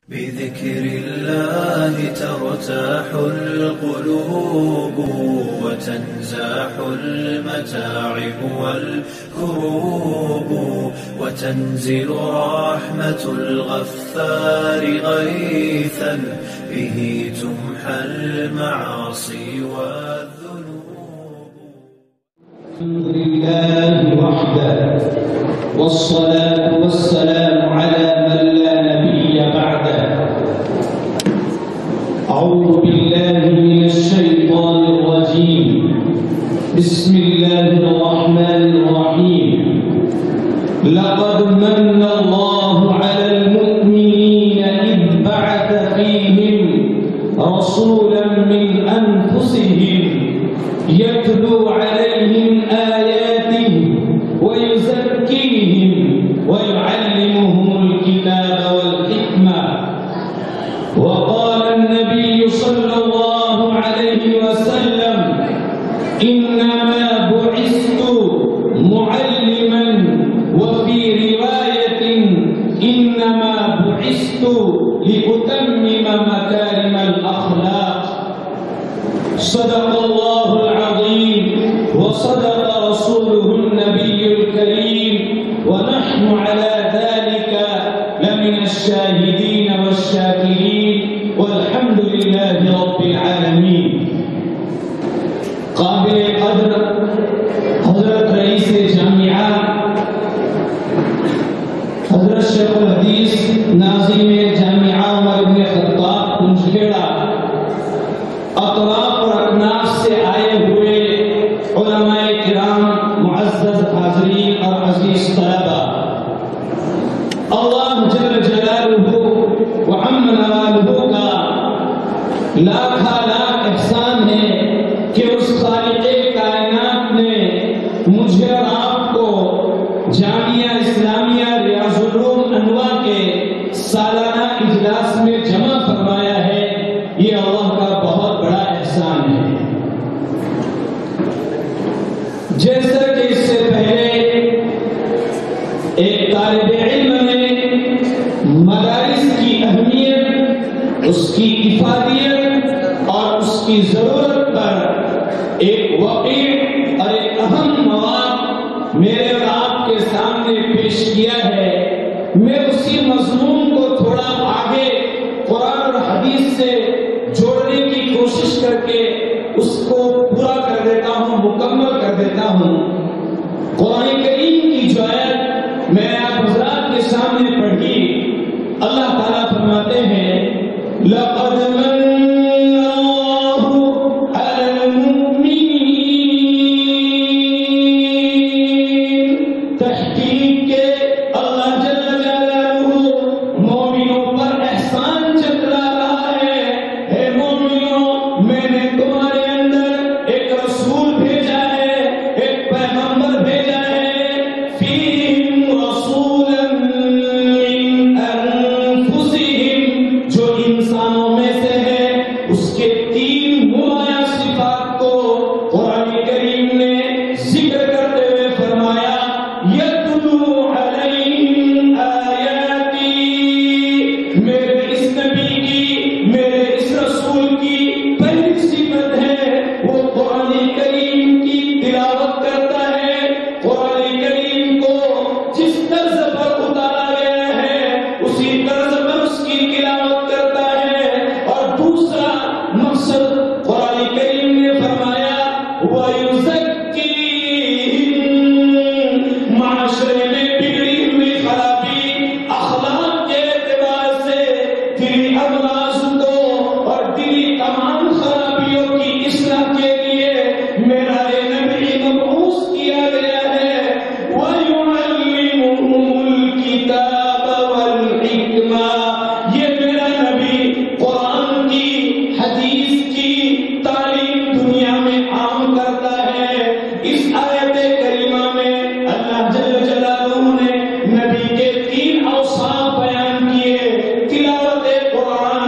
بذكر الله ترتاح القلوب وتنزاح المتاعب والكروب وتنزل رحمة الغفار غيثا به تمحى المعاصي والذنوب. الحمد لله وحده والصلاة والسلام على من لا نبي بعده. أعوذ بالله من الشيطان الرجيم. بسم الله الرحمن الرحيم. لقد من الله على المؤمنين إذ بعث فيهم رسولا من أنفسهم يتلو عليهم آياته ويزكيهم ويعلمهم الكتاب والحكمة. وقال النبي صلى الله عليه وسلم: إنما بعثت معلما، وفي رواية إنما بعثت لأتمم مكارم الأخلاق. صدق الله العظيم وصدق رسوله النبي الكريم، ونحن على ذلك لمن الشاهدين والشاكرين، والحمد لله رب العالمين. قابل قدر حضرت رئیس جامعہ حضرت شیخ الحدیث ناظم جامعہ عمر بن خطاب کنجکیڑا، اطراف اور اکناف سے آئے ہوئے علماء کرام، معزز حاضرین اور عزیز طلبہ، اللہ جل جلالہ وعم نوالہ کا لاکھا لاکھ احسان ہے کہ اس خالق کائنات نے مجھے اور آپ کو جامعہ اسلامیہ ریاض العلوم انواع کے سالانہ اجلاس میں جمع فرمایا ہے. یہ اللہ کا بہت بڑا احسان ہے. جیسا کہ اس سے پہلے ایک طالب علم نے مدارس کی اہمیت، اس کی افادیت اور اس کی ضرورت پر ایک واقعی اور ایک اہم مواد میرے اور آپ کے سامنے پیش کیا ہے. میں اسی مضمون کو تھوڑا آگے قرآن اور حدیث سے جوڑنے کی کوشش کر کے اس کو پورا کر دیتا ہوں، مکمل کر دیتا ہوں. قرآن کریم کی جو آیت میں آپ حضرات کے سامنے پڑھی، اللہ تعالیٰ فرماتے ہیں: لَقَدْ مَنَّ اللَّهُ عَلَى الْمُؤْمِنِينَ. تحقیق کے اللہ جل جلالہ مومنوں پر احسان جتلا رہا ہے. اے مومنوں، میں نے تمہارے اندر ایک رسول بھیجا ہے، ایک پیغمبر بھیجا ہے. فیہم رسولا من انفسہم، جو انسانوں میں سے ہے. اس کے تین نمایاں صفات کو قرآن کریم نے ذکر کرتے ہوئے فرمایا: یتلو علیہم آیاتی. میرے اس نبی کی، میرے اس رسول کی پہلی صفت ہے وہ قرآن کریم کی تلاوت کرتا ہے. قرآن کریم کو جس طرز پر اتارا گیا ہے اسی طرز پر اس کی تلاوت کرتا ہے. اور دوسرا مقصد قرآن کریم نے فرمایا: وَيُزَكِّيهِمْ. معاشرے میں بگڑی ہوئی خرابی اخلاق کے اعتبار سے دلی امراض کو اور دلی تمام خرابیوں کی اصلاح کے لیے میرا نبی مبعوث کیا گیا ہے. وَيُعَلِّمُهُمُ الْكِتَابَ وَالْحِكْمَةَ. یہ میرا نبی قرآن کی، حدیث کی تعلیم دنیا میں عام کرتا ہے. اس آیت کریمہ میں اللہ جل جلالہ نے نبی کے تین اوصاف بیان کیے: تلاوت قرآن،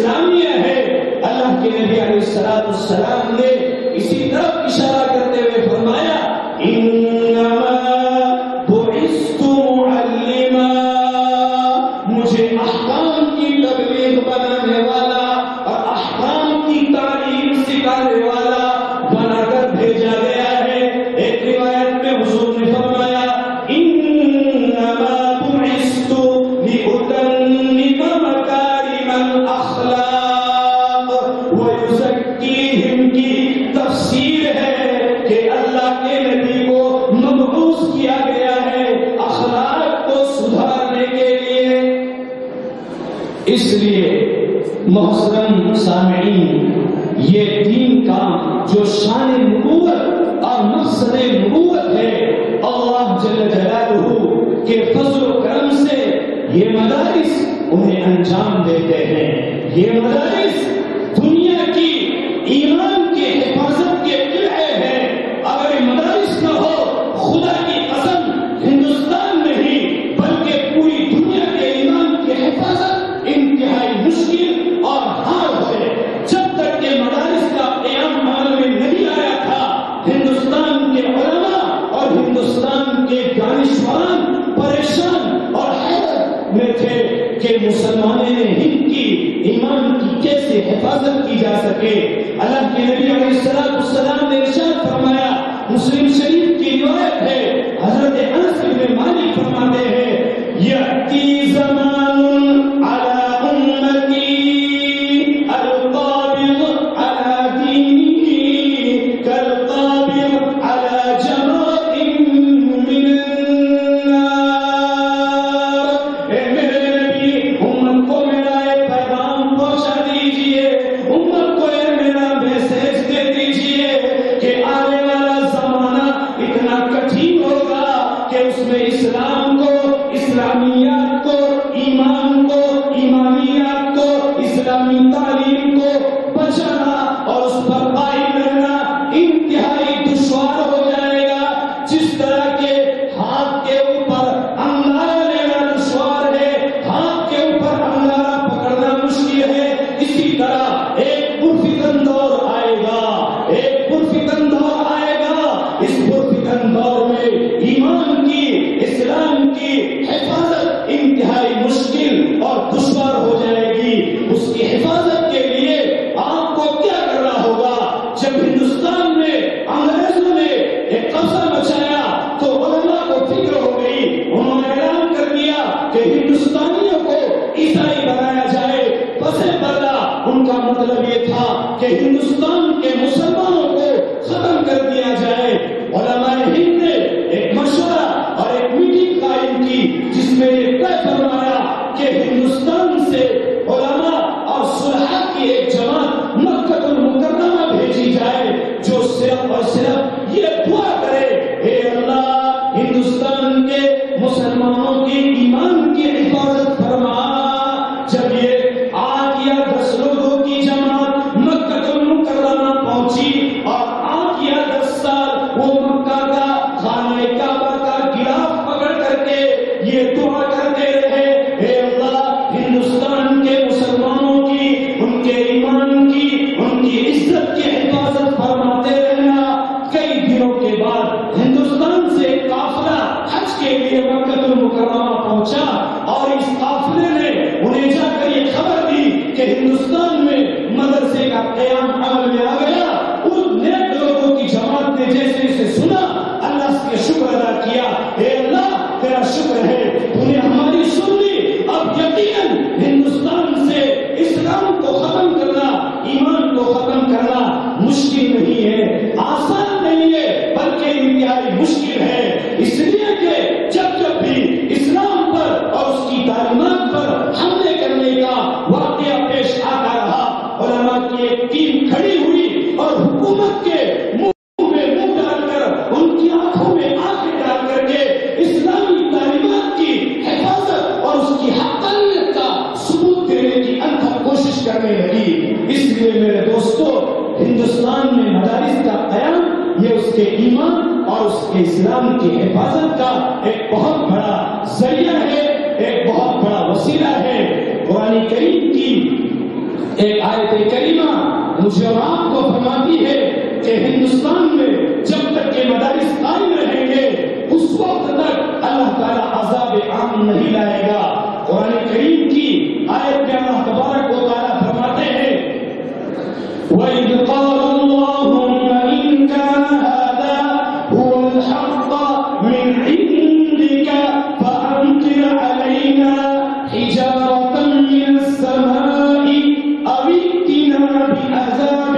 اسلامیہ ہے۔ اللہ کے نبی علیہ السلام نے اسی طرف اشارہ کرتے ہوئے فرمایا انما بعثت معلما، مجھے احکام کی تبلیغ بنانے والا اور احکام کی تعلیم سکھانے والا بنا کر بھیجا گیا ہے۔ ایک روایت میں حضور نے فرمایا انما بعثت لأتمم مکارم الاخلاق ویزکیہم، کی تفسیر ہے کہ اللہ کے نبی کو مبعوث کیا گیا ہے اخلاق کو سدھارنے کے لیے۔ اس لیے محترم سامعین، یہ دین کا جو شان نبوت اور مقصد نبوت ہے، اللہ جل جلالہ کے فضل و کرم سے یہ مدارس انہیں انجام دیتے ہیں۔ یہ مدارس دنیا کی ایمان کی حفاظت کے قلعے ہیں۔ اگر یہ مدارس نہ ہو، خدا کی قسم ہندوستان میں ہی بلکہ پوری دنیا کے ایمان کی حفاظت انتہائی مشکل اور ہار ہے۔ جب تک کہ مدارس کا قیام عمل میں نہیں آیا تھا، ہندوستان کے علماء اور ہندوستان کے دانشوران پریشان اور حیرت میں تھے کہ مسلمانوں نے ہند کی ایمان کی کیسے حفاظت کی جا سکے۔ اللہ کے نبی علیہ السلام نے ارشاد فرمایا، مسلم شریف کی روایت ہے، حضرت انس بن مالک فرماتے ہیں یأتی زمان علی امتی القابض علی دینہ کالقابض علی جمرۃ من النار۔ اے میرے نبی، امت کو میرا ایک پیغام پہنچا دیجئے، امت کو میرا میسج دے دیجئے کہ آنے والا زمانہ اتنا کٹھین ہوگا کہ اس میں اسلام کو، اسلامیات کو، ایمان کو، ایمانیات کو، اسلامی تعلیم کو بچانا اور اس پر قائم رہنا انتہائی دشوار ہو جائے گا۔ جس طرح کے ہاتھ کے اوپر انگارہ لینا دشوار ہے، ہاتھ کے اوپر انگارہ پکڑنا مشکل ہے، اسی طرح ایک پرفتن دور آئے گا، ایک پرفتن دور آئے گا۔ اس پرفتن دور میں ایمان کی، اسلام کی حفاظت انتہائی مشکل اور دشوار ہو جائے گی۔ اس کی حفاظت کے لیے آپ کو کیا کرنا ہوگا؟ جب ہندوستان میں انگریزوں نے ایک قبضہ مچایا تو علماء کو فکر ہو گئی، انہوں نے اعلان کر دیا کہ ہندوستانیوں کو عیسائی بنایا جائے۔ پس پردہ ان کا مطلب یہ تھا کہ ہندوستان کے مسلمانوں کو ختم کر دیا جائے۔ علماء ہند نے ایک مشورہ اور ایک میٹنگ قائم کی جس میں یہ طے فرمایا کہ ہندوستان سے علماء اور صلحاء کی ایک جماعت مکہ المکرمہ بھیجی جائے جو صرف اور صرف یہ دعا کرے، اے اللہ ہندوستان کے مسلمانوں کی ایمان کی حفاظت فرما۔ جب یہ 8 یا 10 لوگوں کی جماعت مکہ المکرمہ پہنچی اور 8 یا 10 سال وہ مکہ کا خانہ کعبہ کا غلاف پکڑ کر کے یہ دعا کرتے رہے، اے اللہ ہندوستان کے مسلمانوں کی، ان کے ایمان کی، ان کی عزت کی حفاظت فرماتے رہنا۔ کئی دنوں کے بعد ہندوستان سے ایک قافلہ حج کے لیے مکہ المکرمہ پہنچا اور اس قافلے نے انہیں جا کر یہ خبر دی کہ ہندوستان میں مدرسے کا قیام عمل میں آ گیا۔ ان نیک لوگوں کی جماعت نے جیسے اسے سنا، اللہ کے شکر ادا کیا، اے اللہ تیرا شکر ہے، تو نے ہماری سن لی۔ اب یقیناً ہندوستان سے اسلام کو ختم کرنا، ایمان کو ختم کرنا مشکل نہیں ہے، آسان نہیں ہے، بلکہ انتہائی مشکل ہے۔ اس لیے کہ جب بھی اسلام پر اور اس کی تعلیمات پر حملے کرنے کا واقعہ پیش آتا رہا، علماء کی ایک ٹیم کھڑی ہوئی اور حکومت کے منہ میں منہ ڈال کر، ان کی آنکھوں میں آنکھیں ڈال کر کے اسلامی تعلیمات کی حفاظت اور اس کی حقانیت کا ثبوت دینے کی انتھک کوشش کرنے لگی۔ اس لیے میرے دوستو، ہندوستان میں مدارس کا قیام یہ اس کے ایمان اور اس کے اسلام کی حفاظت کا ایک بہت بڑا ذریعہ ہے، ایک بہت بڑا وسیلہ ہے۔ قرآن کریم کی ایک آیت کریمہ مجھے اور آپ کو فرماتی ہے کہ ہندوستان میں جب تک کہ مدارس قائم رہیں گے اس وقت تک اللہ تعالیٰ عذاب عام نہیں لائے گا. قرآن کریم کی آیت میں اللہ تبارک و تعالیٰ فرماتے ہیں وَإِذْ قَالَ اللَّهُمَّ إِنْ كَانَ هَذَا هُوَ الْحَقَّ مِنْ عِنْدِكَ فَأَمْطِرْ عَلَيْنَا حِجَارَةً مِنَ السَّمَاءِ أَوْ ائْتِنَا بِعَذَابٍ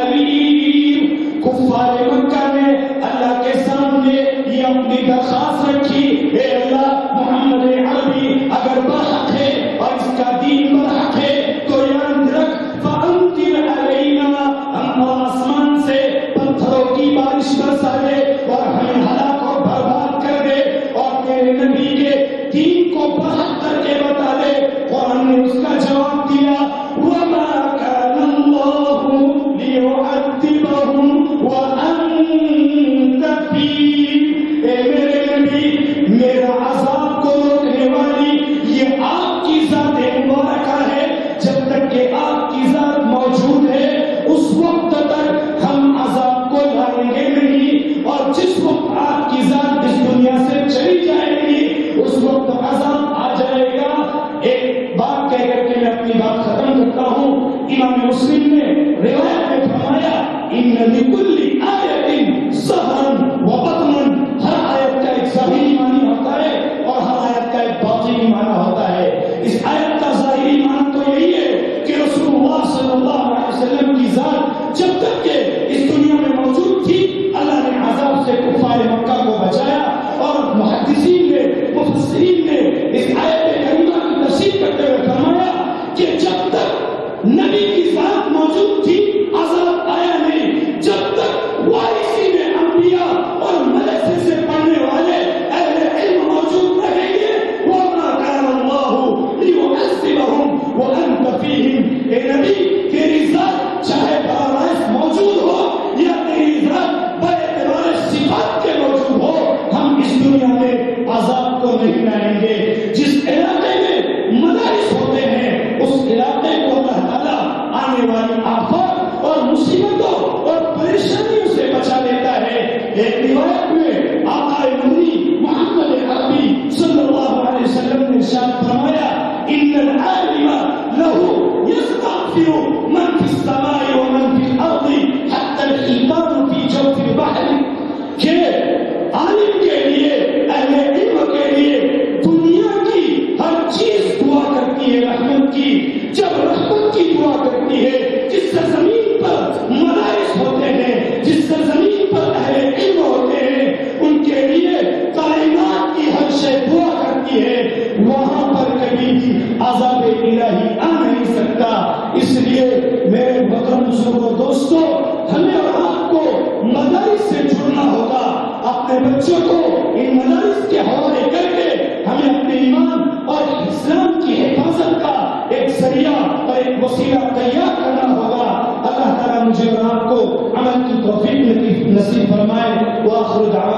أَلِيمٍ. کفار مکہ نے اللہ کے سامنے یہ اپنی درخواست رکھی، اے اللہ محمد عربی اگر برحق ہے اور اس کا دین برحق ہے تو یاد رکھ فَأَمْطِرْ عَلَيْنَا، ہم آسمان سے پتھروں کی بارش برسا دے اور ہمیں ہلاک اور برباد کر دے اور تیرے نبی کے دین کو برحق کر کے بتا دے. قرآن نے اس کا جواب دیا وَمَا كَانَ اللَّهُ لِيُعَذِّبَهُمْ وَأَنْتَ فِيهِمْ. اے میرے نبی، میرا عذاب کو روکنے والی یہ آپ کی ذات مبارکہ ہے. جب تک کہ آپ کی ذات موجود ہے اس وقت تک ہم عذاب کو لائیں گے نہیں، اور جس وقت آپ کی ذات اس دنیا سے چلی جائے گی اس وقت عذاب آ جائے گا. ایک بات کہہ کر کے میں اپنی بات ختم کرتا ہوں. امام مسلم نے روایت میں فرمایا ان لکل آیت ظہرا و بطنا، ہر آیت کا ایک ظاہری معنی ہوتا ہے اور ہر آیت کا ایک باطنی معنی ہوتا ہے. اس آیت کا ظاہری معنی تو یہی ہے کہ رسول اللہ صلی اللہ علیہ وسلم کی ذات جب تک کہ اس دنیا میں موجود تھی اللہ نے عذاب سے کفار مکہ کو بچایا. اور محدثین نے مفسرین نے اس آیت کریمہ کی تفسیر کرتے ہوئے فرمایا کہ جب تک نبی کی ذات موجود تھی عذاب آیا نہیں، جب تک وارثین انبیاء اور مدرسے سے پڑھنے والے اہل علم موجود رہیں گے وَمَا كَانَ اللَّهُ لِيُعَذِّبَهُمْ وَأَنْتَ فِيهِمْ. اے نبی، تیری ذات چاہے بارائس موجود ہو یا تیری ذات بے اعتبار صفات کے موجود ہو، ہم اس دنیا میں عذاب کو نہیں لائیں گے. جس علاقے میں مدارس ہوتے ہیں اس علاقے کو اللہ تعالیٰ آنے والی آفات اور مصیبتوں اور پریشانیوں سے بچا لیتا ہے. ایک روایت میں آقا مدنی محمد عربی صلی اللہ علیہ وسلم نے ارشاد فرمایا ان العالم له يستغفر من في السماء ومن في الارض حتى الحيتان في جوف البحر. کہ عالم کے لیے، اہل علم کے لیے دنیا کی ہر چیز دعا کرتی ہے رحمت کی. جب رحمت کی دعا کرتی ہے، جس سرزمین پر مدارس ہوتے ہیں، جس سرزمین پر اہل علم ہوتے ہیں، ان کے لیے کائنات کی ہر شے دعا کرتی ہے، وہاں پر کبھی بھی عذاب الہی آ نہیں سکتا. اس لیے میرے محترم بزرگوں دوستوں، ہمیں اور آپ کو مدارس سے جڑنا ہوگا. اپنے بچوں کو ان مدارس کے حوالے کر کے ہمیں اپنے ایمان اور اسلام کی حفاظت کا ایک ذریعہ اور ایک وسیلہ تیار کرنا ہوگا. اللہ تعالیٰ مجھے اور آپ کو عمل کی توفیق نصیب فرمائے. وآخر دعوانا